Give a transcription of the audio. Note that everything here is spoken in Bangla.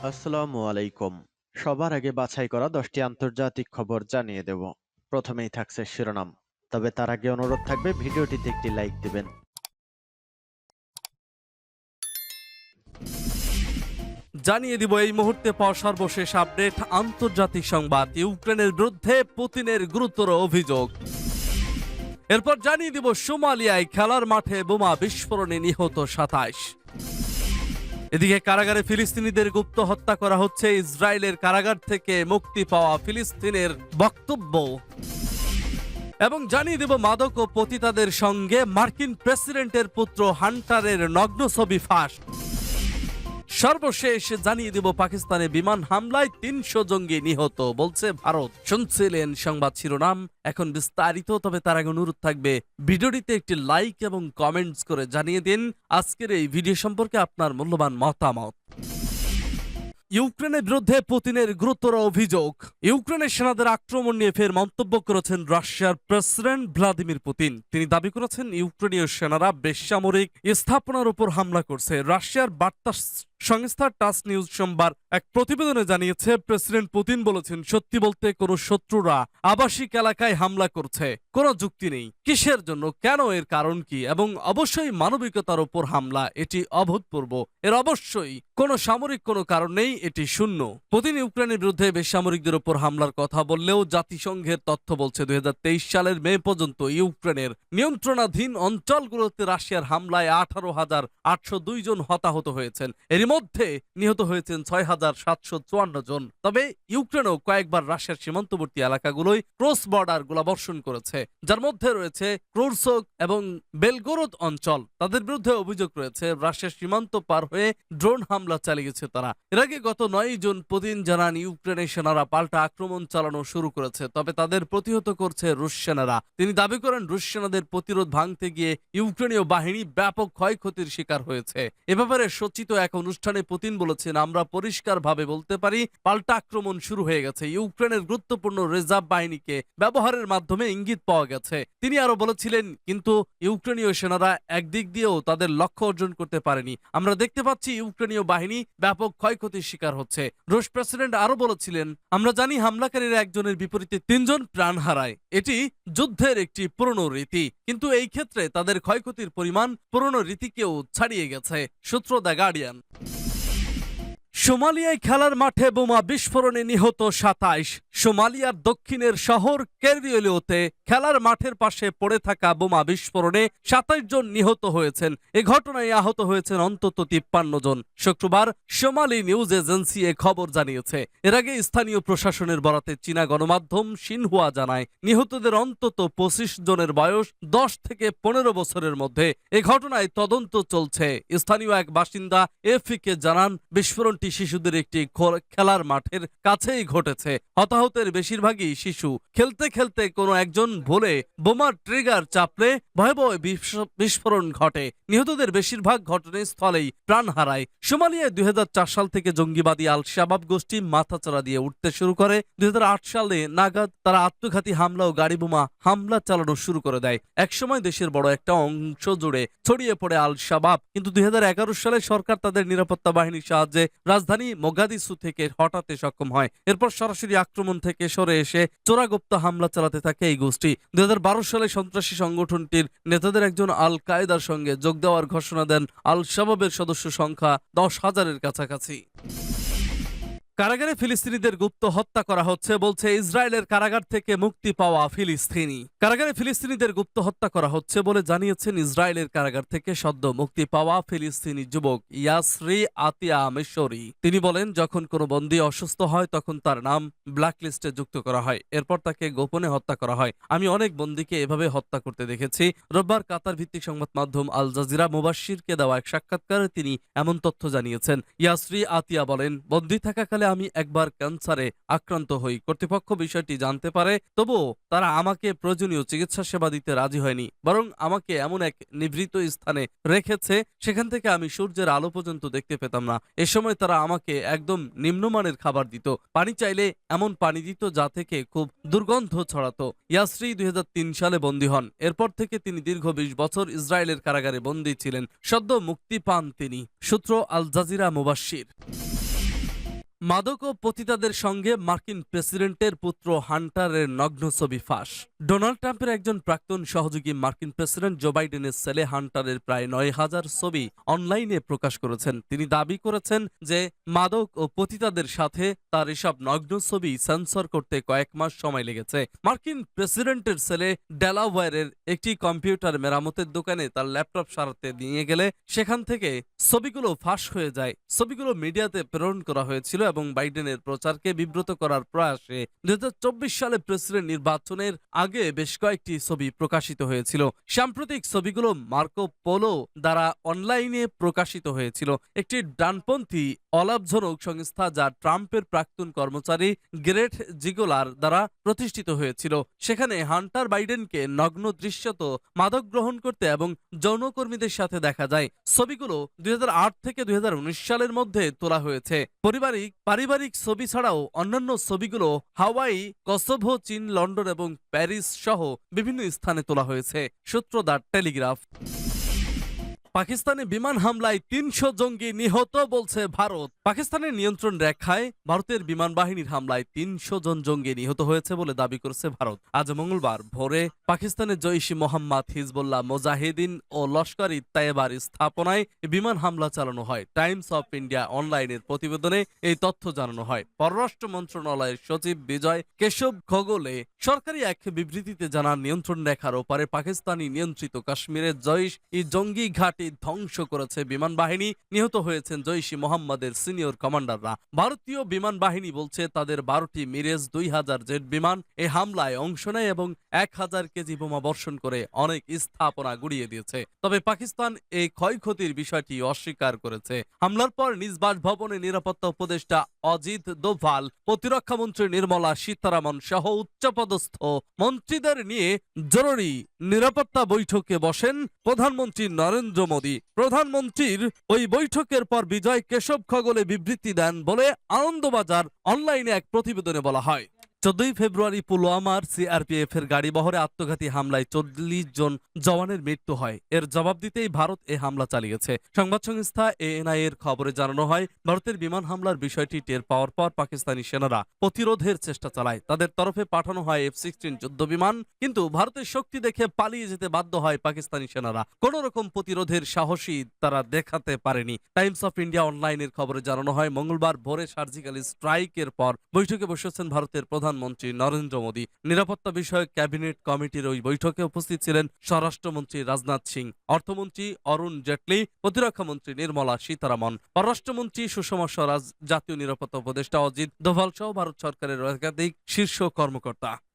আসসালামু আলাইকুম। সবার আগে বাছাই করা ১০টি আন্তর্জাতিক খবর জানিয়ে দেব। প্রথমেই থাকছে শিরোনাম। তবে তার আগে অনুরোধ থাকবে ভিডিওটিতে একটি লাইক দিবেন। জানিয়ে দিব এই মুহূর্তে পাওয়া সর্বশেষ আপডেট আন্তর্জাতিক সংবাদ। ইউক্রেনের বিরুদ্ধে পুতিনের গুরুতর অভিযোগ। এরপর জানিয়ে দিব সোমালিয়ায় খেলার মাঠে বোমা বিস্ফোরণে নিহত ২৭। এদিকে কারাগারে ফিলিস্তিনিদের গুপ্ত হত্যা করা হচ্ছে। ইসরায়েলের কারাগার থেকে মুক্তি পাওয়া ফিলিস্তিনের বক্তব্য এবং জানিয়ে দেব মাদক ও পতিতাদের সঙ্গে মার্কিন প্রেসিডেন্টের পুত্র হান্টারের নগ্ন ছবি ফাঁস। সর্বশেষ জানিয়ে দেব পাকিস্তানে বিমান হামলায় ৩০০ জঙ্গি নিহত বলছে ভারত। শুনছিলেন সংবাদ শিরোনাম, এখন বিস্তারিত। তবে তার আগে অনুরোধ থাকবে ভিডিওটিতে একটি লাইক এবং কমেন্টস করে জানিয়ে দিন আজকের এই ভিডিও সম্পর্কে আপনার মূল্যবান মতামত। ইউক্রেনের বিরুদ্ধে পুতিনের গুরুতর অভিযোগ। ইউক্রেনের সেনাদের আক্রমণ নিয়ে ফের মন্তব্য করেছেন রাশিয়ার প্রেসিডেন্ট ভ্লাদিমির পুতিন। তিনি দাবি করেছেন ইউক্রেনীয় সেনারা বেসামরিক স্থাপনার উপর হামলা করছে। রাশিয়ার বার্তা সংস্থা টাস নিউজ সোমবার এক প্রতিবেদনে জানিয়েছে, প্রেসিডেন্ট পুতিন বলেছেন, সত্যি বলতে কোনো শত্রুরা আবাসিক এলাকায় হামলা করছে, কোনো যুক্তি নেই। কিসের জন্য, কেন, এর কারণ কি, এবং অবশ্যই মানবিকতার উপর হামলা, এটি অভূতপূর্ব। এর অবশ্যই কোনো সামরিক কোনো কারণ নেই, এটি শূন্য। পুতিন ইউক্রেনের বিরুদ্ধে বেসামরিকদের উপর হামলার কথা বললেও জাতিসংঘের তথ্য বলছে ২০২৩ সালের মে পর্যন্ত ইউক্রেনের নিয়ন্ত্রণাধীন অঞ্চলগুলোতে রাশিয়ার হামলায় ১৮,৮০২ জন হতাহত হয়েছেন। এর মধ্যে নিহত হয়েছেন ৬,৭৫৪ জন। তবে ইউক্রেনও কয়েকবার রাশিয়ার সীমান্তবর্তী এলাকাগুলোয় ক্রস বর্ডার গোলাবর্ষণ করেছে, যার মধ্যে রয়েছে ক্রুরস্ক এবং বেলগোরদ অঞ্চল। তাদের বিরুদ্ধে অভিযোগ রয়েছে রাশিয়ার সীমান্ত পার হয়ে ড্রোন হামলা চালিয়েছে তারা। এর আগে গত ৯ জুন পুতিন জানান ইউক্রেনের সেনারা পাল্টা আক্রমণ চালানো শুরু করেছে, তবে তাদের প্রতিহত করছে রুশ সেনারা। তিনি দাবি করেন রুশ সেনাদের প্রতিরোধ ভাঙতে গিয়ে ইউক্রেনীয় বাহিনী ব্যাপক ক্ষয়ক্ষতির শিকার হয়েছে। এ ব্যাপারে সচিত এক অনুষ্ঠানে পুতিন বলেছেন, আমরা পরিষ্কারভাবে বলতে পারি পাল্টা আক্রমণ শুরু হয়ে গেছে। ইউক্রেনের গুরুত্বপূর্ণ রিজার্ভ বাহিনীকে ব্যবহারের মাধ্যমে ইঙ্গিত পাওয়া গেছে। তিনি আরো বলেছিলেন, কিন্তু ইউক্রেনীয় সেনারা একদিক দিয়েও তাদের লক্ষ্য অর্জন করতে পারেনি। আমরা দেখতে পাচ্ছি ইউক্রেনীয় বাহিনী ব্যাপক ক্ষয়ক্ষতির শিকার হচ্ছে। রুশ প্রেসিডেন্ট আরো বলেছিলেন, আমরা জানি হামলাকারীরা একজনের বিপরীতে ৩ জন প্রাণ হারায়। এটি যুদ্ধের একটি পুরনো রীতি, কিন্তু এই ক্ষেত্রে তাদের ক্ষয়ক্ষতির পরিমাণ পুরনো রীতিকেও ছাড়িয়ে গেছে। সূত্র দ্য গার্ডিয়ান। সোমালিয়ায় খেলার মাঠে বোমা বিস্ফোরণে নিহত ২৭। সোমালিয়ার দক্ষিণের শহর কেরবিওলিওতে খেলার মাঠের পাশে পড়ে থাকা বোমা বিস্ফোরণে ২৭ জন নিহত হয়েছেন। এ ঘটনায় আহত হয়েছেন অন্তত ৫৩ জন। শুক্রবার সোমালি নিউজ এজেন্সি এ খবর জানিয়েছে। এর আগে স্থানীয় প্রশাসনের বরাতে চীনা গণমাধ্যম সিনহুয়া জানায়, নিহতদের অন্তত ২৫ জনের বয়স ১০ থেকে ১৫ বছরের মধ্যে। এ ঘটনায় তদন্ত চলছে। স্থানীয় এক বাসিন্দা এএফপিকে জানান, বিস্ফোরণটি শিশুদের একটি খেলার মাঠের কাছেই ঘটেছে। হতাহতের বেশিরভাগই শিশু। খেলতে খেলতে কোনো একজন ভুলে বোমার ট্রিগার চাপলে ভয়াবহ বিস্ফোরণ ঘটে। নিহতদের বেশিরভাগ ঘটনাস্থলেই প্রাণ হারায়। সোমালিয়ায় ২০০৪ সাল থেকে জঙ্গিবাদী আল শাবাব গোষ্ঠী মাথাচাড়া দিয়ে উঠতে শুরু করে। ২০০৮ সালে নাগাদ তারা আত্মঘাতী হামলা ও গাড়ি বোমা হামলা চালানো শুরু করে দেয়। একসময় দেশের বড় একটা অংশ জুড়ে ছড়িয়ে পড়ে আল শাবাব, কিন্তু ২০১১ সালে সরকার তাদের নিরাপত্তা বাহিনীর সাহায্যে রাজধানী মোগাদিসু থেকে হটাতে সক্ষম হয়। এরপর সরাসরি আক্রমণ থেকে সরে এসে চোরাগুপ্ত হামলা চালাতে থাকে এই গোষ্ঠী। ২০১২ সালে সন্ত্রাসী সংগঠনটির নেতাদের একজন আল কায়েদার সঙ্গে যোগ দেওয়ার ঘোষণা দেন। আল শাবাবের সদস্য সংখ্যা ১০,০০০-এর কাছাকাছি। কারাগারে ফিলিস্তিনিদের গুপ্ত হত্যা করা হচ্ছে বলছে ইসরায়েলের কারাগার থেকে মুক্তি পাওয়া ফিলিস্তিনি। কারাগারে ফিলিস্তিনিদের গুপ্ত হত্যা করা হচ্ছে বলে জানিয়েছেন ইসরায়েলের কারাগার থেকে সদ্য মুক্তি পাওয়া ফিলিস্তিনি যুবক ইয়াসরি আতিয়া মিশরি। তিনি বলেন, যখন কোনো বন্দী অসুস্থ হয় তখন তার নাম ব্ল্যাকলিস্টে যুক্ত করা হয়, এরপর তাকে গোপনে হত্যা করা হয়। আমি অনেক বন্দীকে এভাবে হত্যা করতে দেখেছি। রোববার কাতার ভিত্তিক সংবাদ মাধ্যম আল জাজিরা মুবাশশিরকে দেওয়া এক সাক্ষাৎকারে তিনি এমন তথ্য জানিয়েছেন। ইয়াসরি আতিয়া বলেন, বন্দী থাকাকালে আমি একবার ক্যান্সারে আক্রান্ত হই। কর্তৃপক্ষ বিষয়টি জানতে পারে, তবুও তারা আমাকে প্রয়োজনীয় চিকিৎসা সেবা দিতে রাজি হয়নি, বরং আমাকে এমন এক নিভৃত স্থানে রেখেছে সেখান থেকে আমি সূর্যের আলো পর্যন্ত দেখতে পেতাম না। এ সময় তারা আমাকে একদম নিম্নমানের খাবার দিত, পানি চাইলে এমন পানি দিত যা থেকে খুব দুর্গন্ধ ছড়াতো। ইয়াসরি ২০০৩ সালে বন্দী হন। এরপর থেকে তিনি দীর্ঘ ২০ বছর ইসরায়েলের কারাগারে বন্দী ছিলেন। সদ্য মুক্তি পান তিনি। সূত্র আল জাজিরা মুবাশশির। মাদক ও পতিতাদের সঙ্গে মার্কিন প্রেসিডেন্টের পুত্র হান্টারের নগ্ন ছবি ফাঁস। ডোনাল্ড ট্রাম্পের একজন প্রাক্তন সহযোগী মার্কিন প্রেসিডেন্ট জো বাইডেনের ছেলে হান্টারের প্রায় 9,000 ছবি অনলাইনে প্রকাশ করেছেন। তিনি দাবি করেছেন যে মাদক ও পতিতাদের সাথে তার এসব নগ্ন ছবি সেন্সর করতে কয়েক মাস সময় লেগেছে। মার্কিন প্রেসিডেন্টের ছেলে ডেলাওয়্যারের একটি কম্পিউটার মেরামতের দোকানে তার ল্যাপটপ সারাতে নিয়ে গেলে সেখান থেকে ছবিগুলো ফাঁস হয়ে যায়। ছবিগুলো মিডিয়াতে প্রেরণ করা হয়েছিল এবং বাইডেনের প্রচারকে বিব্রত করার প্রয়াসে 2024 সালে প্রেসিডেন্ট নির্বাচনের আগে বেশ কয়েকটি ছবি প্রকাশিত হয়েছিল। সাম্প্রতিক ছবিগুলো মার্কো পোলো দ্বারা অনলাইনে প্রকাশিত হয়েছিল, একটি ডানপন্থী অলাভজনক সংস্থা যা ট্রাম্পের প্রাক্তন কর্মচারী গ্রেট জিগোলার দ্বারা প্রতিষ্ঠিত হয়েছিল। সেখানে হান্টার বাইডেনকে নগ্ন দৃশ্যত মাদক গ্রহণ করতে এবং যৌনকর্মীদের সাথে দেখা যায়। ছবিগুলো 2008 থেকে 2019 সালের মধ্যে তোলা হয়েছে। পারিবারিক ছবি ছাড়াও অন্যান্য ছবিগুলো হাওয়াই, কসোভো, চীন, লন্ডন এবং প্যারিস সহ বিভিন্ন স্থানে তোলা হয়েছে। সূত্র দ্য টেলিগ্রাফ। পাকিস্তানে বিমান হামলায় 300 জঙ্গি নিহত বলছে ভারত। পাকিস্তানের নিয়ন্ত্রণ রেখায় ভারতের বিমান বাহিনীর হামলায় 300 জন জঙ্গি নিহত হয়েছে বলে দাবি করেছে ভারত। আজ মঙ্গলবার ভোরে পাকিস্তানের জৈশ-ই মোহাম্মদ, হিজবুল্লাহ মুজাহিদিন ও লস্কর-ই তৈয়বার স্থাপনায় বিমান হামলা চালানো হয়। টাইমস অফ ইন্ডিয়া অনলাইনের প্রতিবেদনে এই তথ্য জানানো হয়। পররাষ্ট্র মন্ত্রণালয়ের সচিব বিজয় কেশব খোগলে সরকারি এক বিবৃতিতে জানান, নিয়ন্ত্রণ রেখার ওপারে পাকিস্তানি নিয়ন্ত্রিত কাশ্মীরের জৈশ-ই জঙ্গি ঘাঁটি ধ্বংস করেছে বিমান বাহিনী। নিহত হয়েছেন জৈশ-ই মোহাম্মদের সিনিয়র কমান্ডাররা। ভারতীয় বিমান বাহিনী বলছে তাদের 12টি মিরেজ 2000 জেট বিমান এই হামলায় অংশ নেয় এবং 1000 কেজি বোমা বর্ষণ করে অনেক স্থাপনা গুড়িয়ে দিয়েছে। তবে পাকিস্তান এই ক্ষয়ক্ষতির বিষয়টি অস্বীকার করেছে। হামলার পর নিজ বাসভবনে নিরাপত্তা উপদেষ্টা অজিত দোভাল, প্রতিরক্ষা মন্ত্রী নির্মলা সীতারামন সহ উচ্চপদস্থ মন্ত্রীদের নিয়ে জরুরি নিরাপত্তা বৈঠকে বসেন প্রধানমন্ত্রী নরেন্দ্র মোদী। প্রধানমন্ত্রীর ওই বৈঠকের পর বিজয় কেশব খোগলে বিবৃতি দেন বলে আনন্দবাজার অনলাইনে এক প্রতিবেদনে বলা হয়। 14 ফেব্রুয়ারি পুলওয়ামার সিআরপিএফ এর গাড়িবহরে আত্মঘাতী হামলায় 40 জন জওয়ানের মৃত্যু হয়। এর জবাব দিতেই ভারত এ হামলা চালিয়েছে। সংবাদ সংস্থা এএনআই এর খবরে জানানো হয়, ভারতের বিমান হামলার বিষয়টি টের পাওয়ার পর পাকিস্তানি সেনারা প্রতিরোধের চেষ্টা চালায়। তাদের তরফে পাঠানো হয় F-16 যুদ্ধ বিমান, কিন্তু ভারতের শক্তি দেখে পালিয়ে যেতে বাধ্য হয় পাকিস্তানি সেনারা। কোন রকম প্রতিরোধের সাহসী তারা দেখাতে পারেনি। টাইমস অফ ইন্ডিয়া অনলাইনের খবরে জানানো হয়, মঙ্গলবার ভোরে সার্জিক্যাল স্ট্রাইকের পর বৈঠকে বসেছেন ভারতের প্রধানমন্ত্রী নরেন্দ্র মোদী। নিরাপত্তা বিষয়ক ক্যাবিনেট কমিটির ওই বৈঠকে উপস্থিত ছিলেন স্বরাষ্ট্রমন্ত্রী রাজনাথ সিং, অর্থমন্ত্রী অরুণ জেটলি, প্রতিরক্ষামন্ত্রী নির্মলা সীতারামন, পররাষ্ট্রমন্ত্রী সুষমা স্বরাজ, জাতীয় নিরাপত্তা উপদেষ্টা অজিত দোভাল সহ ভারত সরকারের একাধিক শীর্ষ কর্মকর্তা।